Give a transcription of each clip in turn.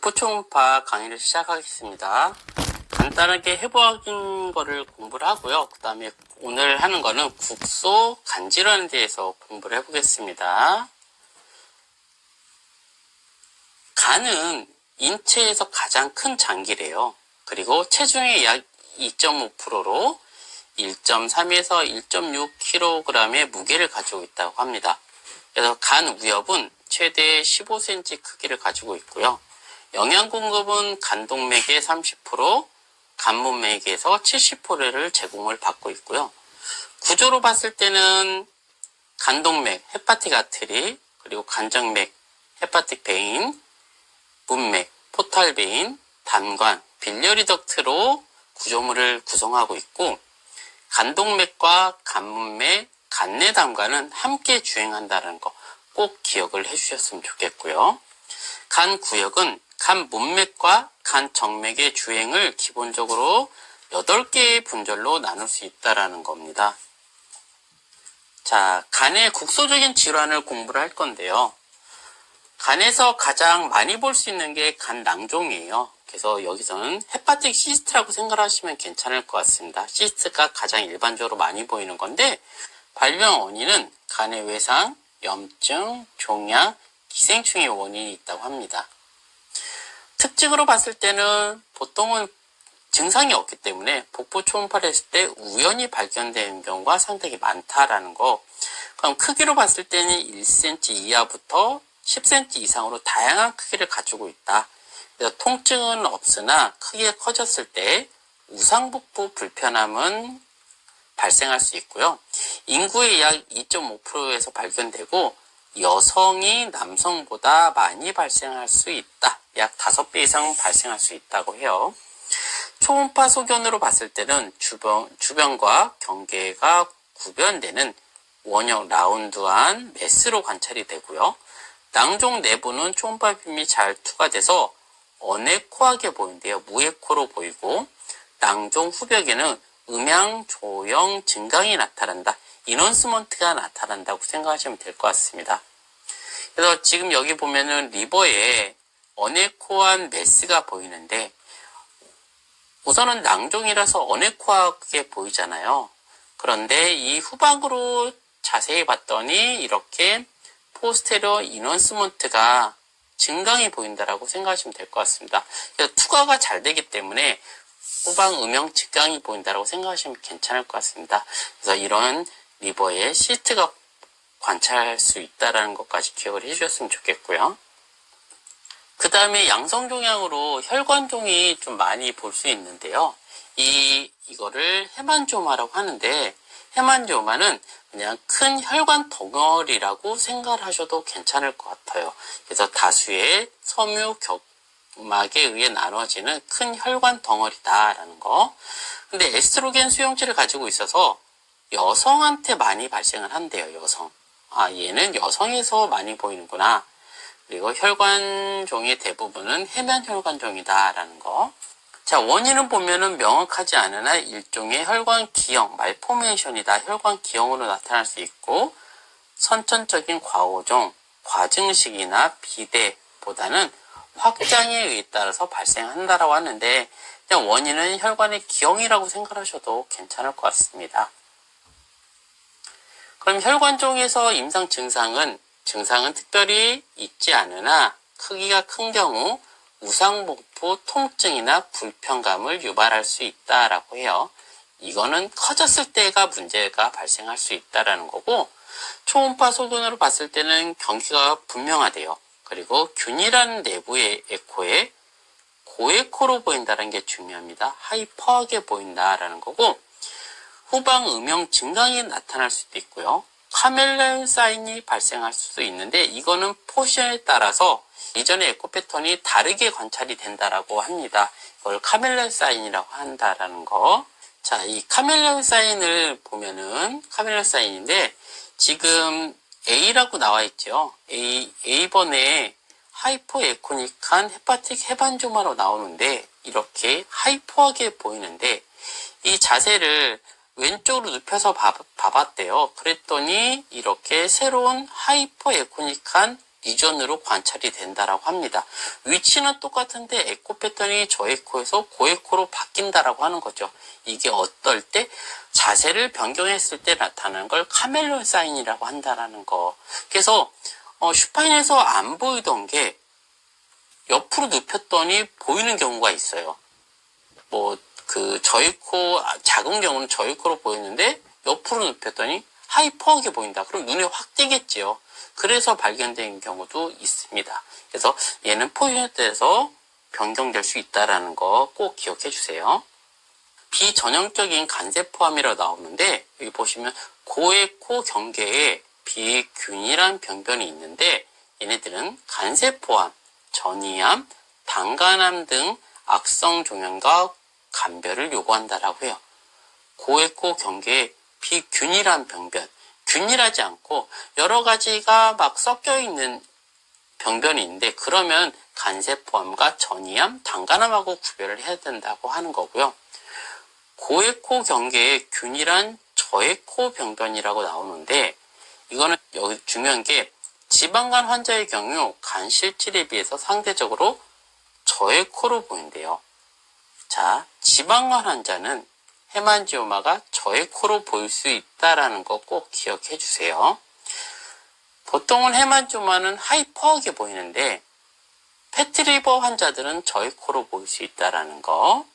득보 초음파 강의를 시작하겠습니다. 간단하게 해부학인 거를 공부를 하고요. 그 다음에 오늘 하는 거는 국소 간질환에 대해서 공부를 해보겠습니다. 간은 인체에서 가장 큰 장기래요. 그리고 체중의 약 2.5%로 1.3에서 1.6kg의 무게를 가지고 있다고 합니다. 그래서 간 우엽은 최대 15cm 크기를 가지고 있고요. 영양 공급은 간동맥의 30%, 간문맥에서 70%를 제공을 받고 있고요. 구조로 봤을 때는 간동맥, 헤파틱 아트리, 그리고 간정맥, 헤파틱 베인, 문맥, 포탈 베인, 단관, 빌리어리 덕트로 구조물을 구성하고 있고, 간동맥과 간문맥, 간내담관은 함께 주행한다는 거 꼭 기억을 해주셨으면 좋겠고요. 간구역은 간문맥과 간정맥의 주행을 기본적으로 8개의 분절로 나눌 수 있다는 겁니다. 자, 간의 국소적인 질환을 공부를 할 건데요. 간에서 가장 많이 볼 수 있는 게 간낭종이에요. 그래서 여기서는 헤파틱 시스트라고 생각하시면 괜찮을 것 같습니다. 시스트가 가장 일반적으로 많이 보이는 건데, 발병 원인은 간의 외상, 염증, 종양, 기생충의 원인이 있다고 합니다. 특징으로 봤을 때는 보통은 증상이 없기 때문에 복부 초음파를 했을 때 우연히 발견되는 경우가 상당히 많다라는 거. 그럼 크기로 봤을 때는 1cm 이하부터 10cm 이상으로 다양한 크기를 가지고 있다. 그래서 통증은 없으나 크기가 커졌을 때 우상복부 불편함은 발생할 수 있고요. 인구의 약 2.5%에서 발견되고 여성이 남성보다 많이 발생할 수 있다. 약 5배 이상 발생할 수 있다고 해요. 초음파 소견으로 봤을 때는 주변과 경계가 구별되는 원형 라운드한 메스로 관찰이 되고요. 낭종 내부는 초음파 빔이 잘 투과돼서 어네코하게 보이는데요. 무에코로 보이고, 낭종 후벽에는 음양, 조형, 증강이 나타난다. 이넌스먼트가 나타난다고 생각하시면 될 것 같습니다. 그래서 지금 여기 보면은 리버에 어네코한 메스가 보이는데, 우선은 낭종이라서 어네코하게 보이잖아요. 그런데 이 후방으로 자세히 봤더니 이렇게 포스테리어 이넌스먼트가 증강이 보인다라고 생각하시면 될 것 같습니다. 그래서 투과가 잘 되기 때문에 후방 음영 증강이 보인다라고 생각하시면 괜찮을 것 같습니다. 그래서 이런 리버에 시스트가 관찰할 수 있다는 것까지 기억을 해주셨으면 좋겠고요. 그 다음에 양성종양으로 혈관종이 좀 많이 볼 수 있는데요. 이거를 헤만조마라고 하는데, 헤만조마는 그냥 큰 혈관 덩어리라고 생각을 하셔도 괜찮을 것 같아요. 그래서 다수의 섬유 막에 의해 나눠지는 큰 혈관 덩어리다라는 거. 근데 에스트로겐 수용체를 가지고 있어서 여성한테 많이 발생을 한대요. 여성. 얘는 여성에서 많이 보이는구나. 그리고 혈관종의 대부분은 해면혈관종이다라는 거. 자, 원인은 보면은 명확하지 않으나 일종의 혈관 기형, 말포메이션이다. 혈관 기형으로 나타날 수 있고, 선천적인 과오종, 과증식이나 비대보다는 확장에 의해 따라서 발생한다라고 하는데, 그냥 원인은 혈관의 기형이라고 생각하셔도 괜찮을 것 같습니다. 그럼 혈관종에서 임상 증상은 특별히 있지 않으나 크기가 큰 경우 우상복부 통증이나 불편감을 유발할 수 있다라고 해요. 이거는 커졌을 때가 문제가 발생할 수 있다라는 거고, 초음파 소견으로 봤을 때는 경계가 분명하대요. 그리고 균일한 내부의 에코에 고에코로 보인다는 게 중요합니다. 하이퍼하게 보인다라는 거고, 후방 음영 증강이 나타날 수도 있고요. 카멜레온 사인이 발생할 수도 있는데, 이거는 포지션에 따라서 이전의 에코 패턴이 다르게 관찰이 된다라고 합니다. 이걸 카멜레온 사인이라고 한다라는 거. 자, 이 카멜레온 사인을 보면은 카멜레온 사인인데, 지금 A라고 나와 있죠. A번에 하이퍼 에코닉한 헤파틱 헤반조마로 나오는데, 이렇게 하이퍼하게 보이는데, 이 자세를 왼쪽으로 눕혀서 봐봤대요. 그랬더니 이렇게 새로운 하이퍼 에코닉한 리전으로 관찰이 된다라고 합니다. 위치는 똑같은데 에코 패턴이 저에코에서 고에코로 바뀐다라고 하는 거죠. 이게 어떨 때 자세를 변경했을 때 나타나는 걸 카멜레온 사인이라고 한다라는 거. 그래서 슈파인에서 안 보이던 게 옆으로 눕혔더니 보이는 경우가 있어요. 저에코 작은 경우는 저에코로 보이는데 옆으로 눕혔더니 하이퍼하게 보인다. 그럼 눈에 확 띄겠지요. 그래서 발견된 경우도 있습니다. 그래서 얘는 포지션에 따라서 변경될 수 있다는 거 꼭 기억해 주세요. 비전형적인 간세포암이라고 나오는데 여기 보시면 고에코 경계에 비균일한 병변이 있는데 얘네들은 간세포암, 전이암, 당간암 등 악성 종양과 감별을 요구한다라고 해요. 고에코 경계에 비균일한 병변, 균일하지 않고 여러 가지가 막 섞여 있는 병변이 있는데 그러면 간세포암과 전이암, 당간암하고 구별을 해야 된다고 하는 거고요. 고에코 경계에 균일한 저에코 병변이라고 나오는데 이거는 여기 중요한 게 지방간 환자의 경우 간 실질에 비해서 상대적으로 저에코로 보인대요. 자, 지방간 환자는 헤만지오마가 저에코로 보일 수 있다라는 거 꼭 기억해 주세요. 보통은 헤만지오마는 하이퍼하게 보이는데 패트리버 환자들은 저에코로 보일 수 있다라는 거.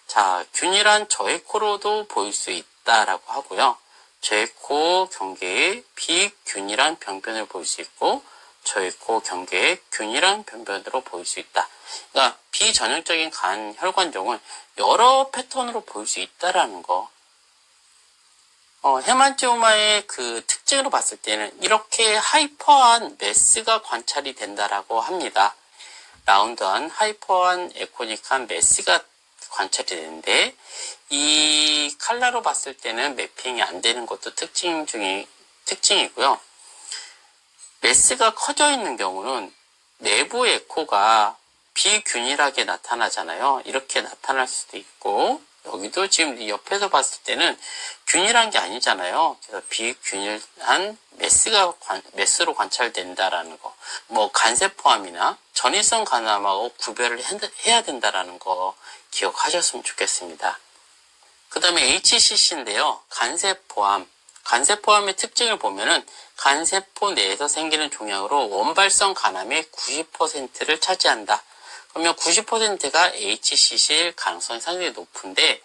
자, 균일한 저에코로도 보일 수 있다라고 하고요. 저에코 경계에 비균일한 병변을 볼 수 있고 저에코 경계에 균일한 병변으로 보일 수 있다. 그러니까 비전형적인 간 혈관종은 여러 패턴으로 보일 수 있다라는 거. 헤만지오마의 그 특징으로 봤을 때는 이렇게 하이퍼한 메스가 관찰이 된다라고 합니다. 라운드한 하이퍼한 에코닉한 메스가 관찰이 되는데 이 칼라로 봤을 때는 매핑이 안 되는 것도 특징이고요. 메스가 커져 있는 경우는 내부 에코가 비균일하게 나타나잖아요. 이렇게 나타날 수도 있고 여기도 지금 옆에서 봤을 때는 균일한 게 아니잖아요. 그래서 비균일한 메스로 관찰된다라는 거. 간세포암이나 전이성 간암하고 구별을 해야 된다라는 거 기억하셨으면 좋겠습니다. 그 다음에 HCC인데요. 간세포암의 특징을 보면은 간세포 내에서 생기는 종양으로 원발성 간암의 90%를 차지한다. 그러면 90%가 HCC일 가능성이 상당히 높은데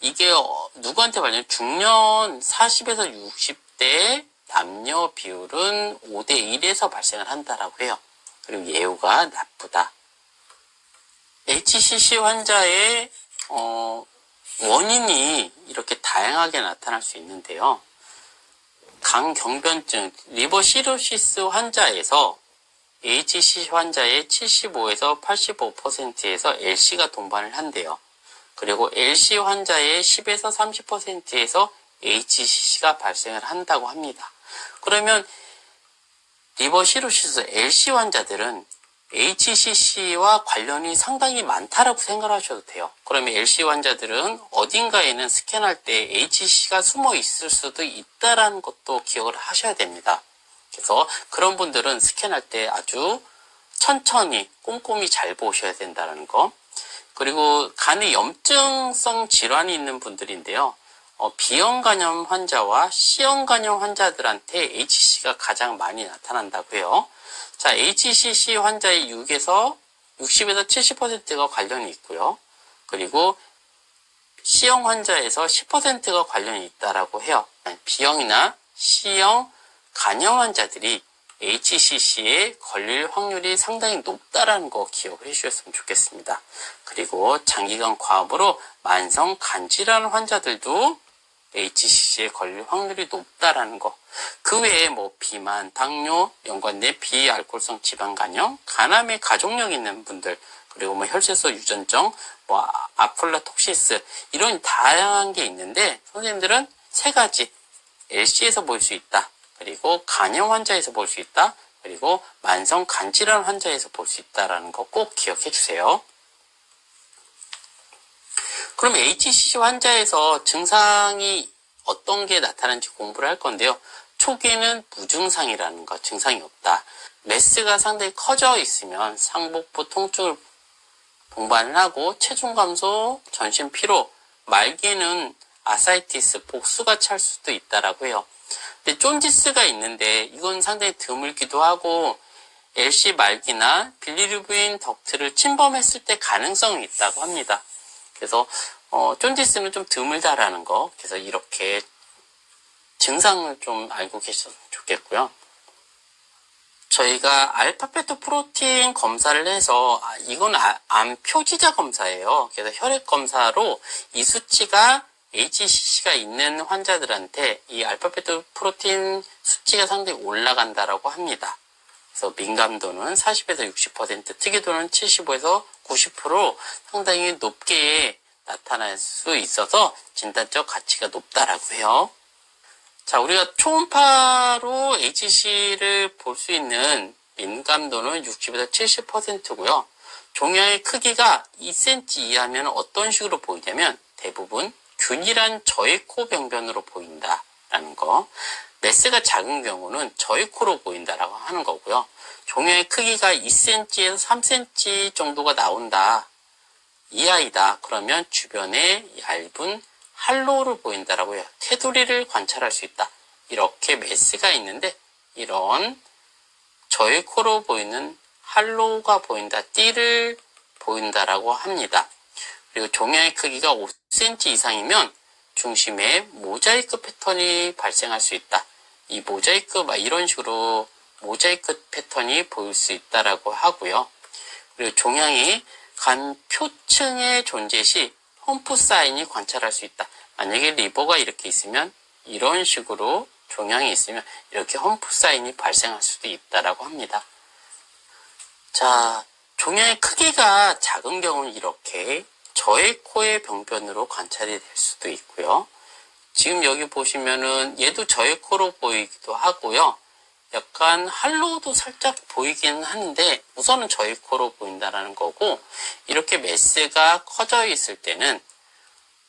이게 누구한테 발견? 중년 40에서 60대 남녀 비율은 5대 1에서 발생을 한다라고 해요. 그리고 예후가 나쁘다. HCC 환자의 원인이 이렇게 다양하게 나타날 수 있는데요. 강경변증, 리버시로시스 환자에서 HCC 환자의 75에서 85%에서 LC가 동반을 한대요. 그리고 LC 환자의 10에서 30%에서 HCC가 발생을 한다고 합니다. 그러면 리버시로시스 LC 환자들은 HCC와 관련이 상당히 많다라고 생각하셔도 돼요. 그러면 LC 환자들은 어딘가에는 스캔할 때 HCC가 숨어 있을 수도 있다라는 것도 기억을 하셔야 됩니다. 그래서 그런 분들은 스캔할 때 아주 천천히 꼼꼼히 잘 보셔야 된다는 거. 그리고 간에 염증성 질환이 있는 분들인데요. B형 간염 환자와 C형 간염 환자들한테 HCC가 가장 많이 나타난다고 해요. 자, HCC 환자의 60에서 70%가 관련이 있고요. 그리고 C형 환자에서 10%가 관련이 있다라고 해요. B형이나 C형 간염 환자들이 HCC에 걸릴 확률이 상당히 높다라는 거 기억을 해주셨으면 좋겠습니다. 그리고 장기간 과음으로 만성 간질환 환자들도 HCC에 걸릴 확률이 높다라는 거. 그 외에 비만, 당뇨, 연관된 비알코올성 지방간염, 간암의 가족력 있는 분들, 그리고 혈색소 유전증, 아플라톡시스 이런 다양한 게 있는데 선생님들은 세 가지 LC에서 볼 수 있다. 그리고 간염 환자에서 볼 수 있다. 그리고 만성 간질환 환자에서 볼 수 있다라는 거 꼭 기억해 주세요. 그럼 HCC 환자에서 증상이 어떤 게 나타나는지 공부를 할 건데요. 초기에는 무증상이라는 거, 증상이 없다. 매스가 상당히 커져 있으면 상복부 통증을 동반을 하고 체중 감소, 전신 피로, 말기에는 아사이티스, 복수가 찰 수도 있다라고 해요. 근데 쫀디스가 있는데 이건 상당히 드물기도 하고 LC 말기나 빌리루빈 덕트를 침범했을 때 가능성이 있다고 합니다. 그래서 쫀디스는 좀 드물다라는 거. 그래서 이렇게 증상을 좀 알고 계셨으면 좋겠고요. 저희가 알파페토 프로틴 검사를 해서 이건 암 표지자 검사예요. 그래서 혈액 검사로 이 수치가 HCC가 있는 환자들한테 이 알파페토 프로틴 수치가 상당히 올라간다라고 합니다. 그래서 민감도는 40에서 60%, 특이도는 75에서 90% 상당히 높게 나타날 수 있어서 진단적 가치가 높다라고 해요. 자, 우리가 초음파로 HC를 볼 수 있는 민감도는 60에서 70%고요. 종양의 크기가 2cm 이하면 어떤 식으로 보이냐면 대부분 균일한 저해코 병변으로 보인다라는 거. 매스가 작은 경우는 저해코로 보인다라고 하는 거고요. 종양의 크기가 2cm에서 3cm 정도가 나온다. 이하이다. 그러면 주변에 얇은 할로우를 보인다라고 해요. 테두리를 관찰할 수 있다. 이렇게 매스가 있는데 이런 저해코로 보이는 할로우가 보인다. 띠를 보인다라고 합니다. 그리고 종양의 크기가 5cm 이상이면 중심에 모자이크 패턴이 발생할 수 있다. 이 모자이크 이런 식으로 모자이크 패턴이 보일 수 있다라고 하고요. 그리고 종양이 간 표층의 존재 시 펌프 사인이 관찰할 수 있다. 만약에 리버가 이렇게 있으면 이런 식으로 종양이 있으면 이렇게 험프 사인이 발생할 수도 있다라고 합니다. 자, 종양의 크기가 작은 경우는 이렇게 저해코의 병변으로 관찰이 될 수도 있고요. 지금 여기 보시면은 얘도 저해코로 보이기도 하고요. 약간 할로우도 살짝 보이긴 하는데 우선은 저해코로 보인다라는 거고, 이렇게 매스가 커져 있을 때는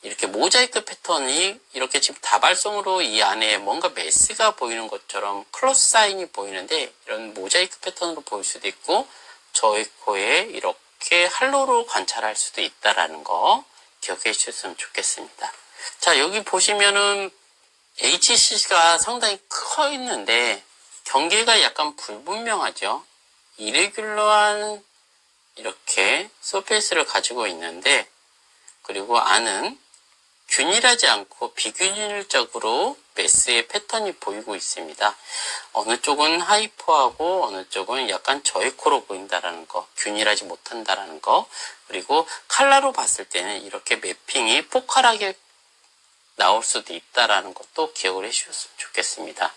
이렇게 모자이크 패턴이 이렇게 지금 다발성으로 이 안에 뭔가 매스가 보이는 것처럼 클로스 사인이 보이는데 이런 모자이크 패턴으로 보일 수도 있고 저해코에 이렇게 할로우로 관찰할 수도 있다라는 거 기억해 주셨으면 좋겠습니다. 자, 여기 보시면은 HCC가 상당히 커 있는데 경계가 약간 불분명하죠. 이레귤러한 이렇게 서페이스를 가지고 있는데, 그리고 안은 균일하지 않고 비균일적으로 매스의 패턴이 보이고 있습니다. 어느 쪽은 하이퍼하고 어느 쪽은 약간 저해코로 보인다라는 거, 균일하지 못한다라는 거, 그리고 칼라로 봤을 때는 이렇게 매핑이 포컬하게 나올 수도 있다라는 것도 기억을 해주셨으면 좋겠습니다.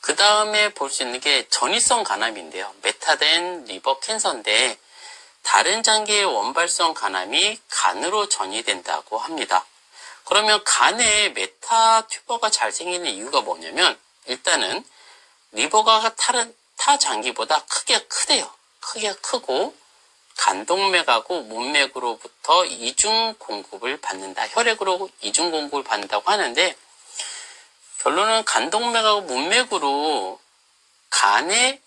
그 다음에 볼 수 있는 게 전이성 간암인데요. 메타된 리버 캔서인데 다른 장기의 원발성 간암이 간으로 전이된다고 합니다. 그러면 간에 메타 튜버가 잘 생기는 이유가 뭐냐면 일단은 리버가 타 장기보다 크기가 크대요. 크기가 크고 간동맥하고 문맥으로부터 이중 공급을 받는다. 혈액으로 이중 공급을 받는다고 하는데 결론은 간동맥하고 문맥으로 간에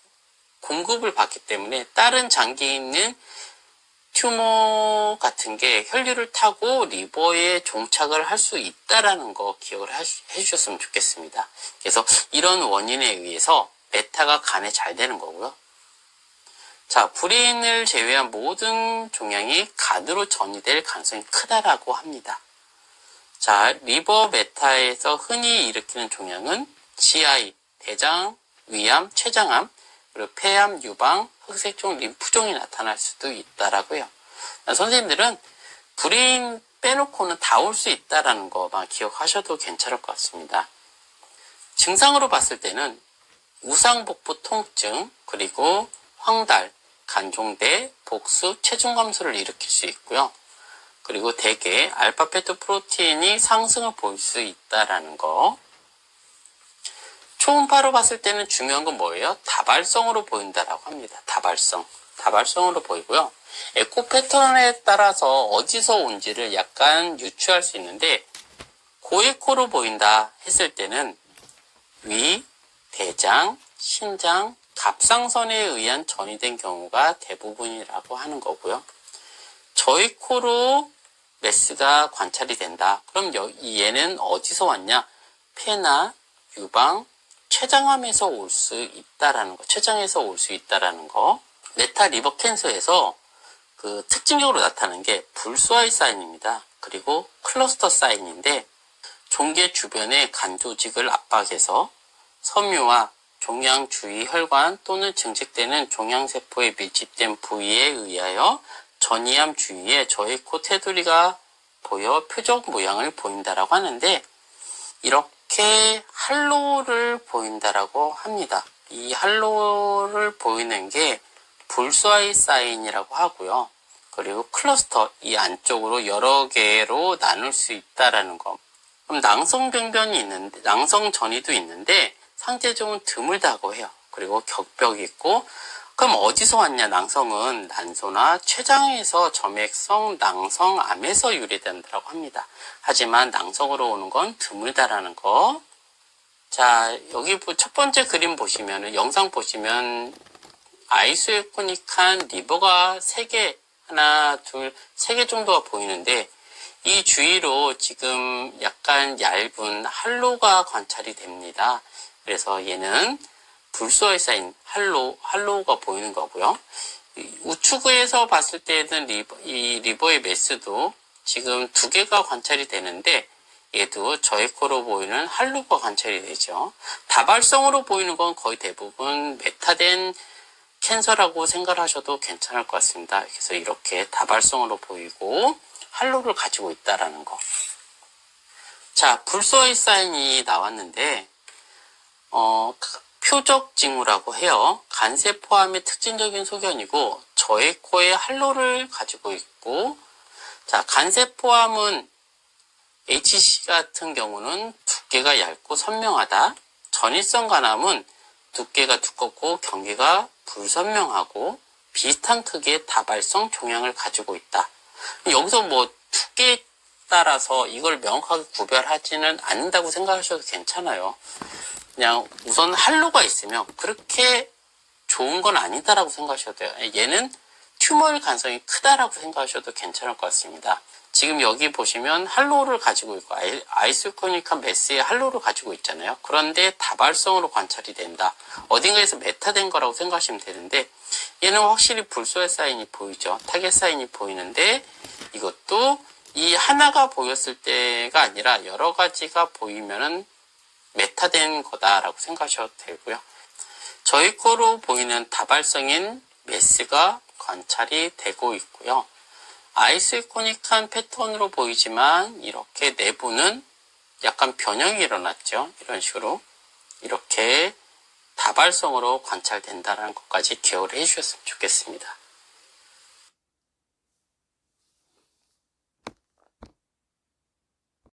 공급을 받기 때문에 다른 장기에 있는 튜머 같은 게 혈류를 타고 리버에 종착을 할 수 있다라는 거 기억을 해주셨으면 좋겠습니다. 그래서 이런 원인에 의해서 메타가 간에 잘 되는 거고요. 자, 불인을 제외한 모든 종양이 간으로 전이될 가능성이 크다라고 합니다. 자, 리버 메타에서 흔히 일으키는 종양은 GI, 대장, 위암, 췌장암, 그리고 폐암, 유방, 흑색종, 림프종이 나타날 수도 있다라고요. 선생님들은 불인 빼놓고는 다 올 수 있다라는 거만 기억하셔도 괜찮을 것 같습니다. 증상으로 봤을 때는 우상복부 통증, 그리고 황달, 간종대, 복수, 체중 감소를 일으킬 수 있고요. 그리고 대개 알파페토 프로틴이 상승을 보일 수 있다라는 거. 초음파로 봤을 때는 중요한 건 뭐예요? 다발성으로 보인다라고 합니다. 다발성으로 보이고요. 에코 패턴에 따라서 어디서 온지를 약간 유추할 수 있는데 고에코로 보인다 했을 때는 위, 대장, 신장, 갑상선에 의한 전이된 경우가 대부분이라고 하는 거고요. 저희 코로 메스가 관찰이 된다. 그럼 얘는 어디서 왔냐? 폐나 유방, 췌장암에서 올 수 있다라는 거. 췌장에서 올 수 있다라는 거. 메타 리버 캔서에서 그 특징적으로 나타나는 게 불수아의 사인입니다. 그리고 클러스터 사인인데 종괴 주변의 간 조직을 압박해서 섬유와 종양 주위 혈관 또는 증식되는 종양세포에 밀집된 부위에 의하여 전이암 주위에 저희 코 테두리가 보여 표적 모양을 보인다라고 하는데 이렇게 할로를 보인다라고 합니다. 이 할로를 보이는 게 불수아의 사인이라고 하고요. 그리고 클러스터, 이 안쪽으로 여러 개로 나눌 수 있다라는 거. 그럼 낭성병변이 있는데, 낭성전이도 있는데 상대적으로 드물다고 해요. 그리고 격벽이 있고, 그럼 어디서 왔냐? 낭성은 난소나 췌장에서 점액성 낭성암에서 유래된다고 합니다. 하지만 낭성으로 오는 건 드물다라는 거. 자, 여기 첫 번째 그림 보시면은, 영상 보시면 아이소코닉한 리버가 3개, 하나, 둘, 3개 정도가 보이는데 이 주위로 지금 약간 얇은 할로가 관찰이 됩니다. 그래서 얘는 불수아의 사인 할로가 보이는 거고요. 우측에서 봤을 때는 이 리버의 메스도 지금 2개가 관찰이 되는데 얘도 저의 코로 보이는 할로가 관찰이 되죠. 다발성으로 보이는 건 거의 대부분 메타된 캔서라고 생각하셔도 괜찮을 것 같습니다. 그래서 이렇게 다발성으로 보이고 할로를 가지고 있다라는 거. 자, 불수아의 사인이 나왔는데 표적 징후라고 해요. 간세포암의 특징적인 소견이고 저의 코에 할로를 가지고 있고, 자, 간세포암은 HC 같은 경우는 두께가 얇고 선명하다. 전이성 간암은 두께가 두껍고 경계가 불선명하고 비슷한 크기의 다발성 종양을 가지고 있다. 여기서 뭐 두께에 따라서 이걸 명확하게 구별하지는 않는다고 생각하셔도 괜찮아요. 그냥 우선 할로가 있으면 그렇게 좋은 건 아니다라고 생각하셔도 돼요. 얘는 튜머일 가능성이 크다라고 생각하셔도 괜찮을 것 같습니다. 지금 여기 보시면 할로를 가지고 있고 아이소코닉한 메스의 할로를 가지고 있잖아요. 그런데 다발성으로 관찰이 된다. 어딘가에서 메타된 거라고 생각하시면 되는데 얘는 확실히 불수아 사인이 보이죠. 타겟 사인이 보이는데 이것도 이 하나가 보였을 때가 아니라 여러 가지가 보이면은 메타된 거다라고 생각하셔도 되고요. 저희 코로 보이는 다발성인 메스가 관찰이 되고 있고요. 아이소코닉한 패턴으로 보이지만 이렇게 내부는 약간 변형이 일어났죠. 이런 식으로 이렇게 다발성으로 관찰된다는 것까지 기억을 해주셨으면 좋겠습니다.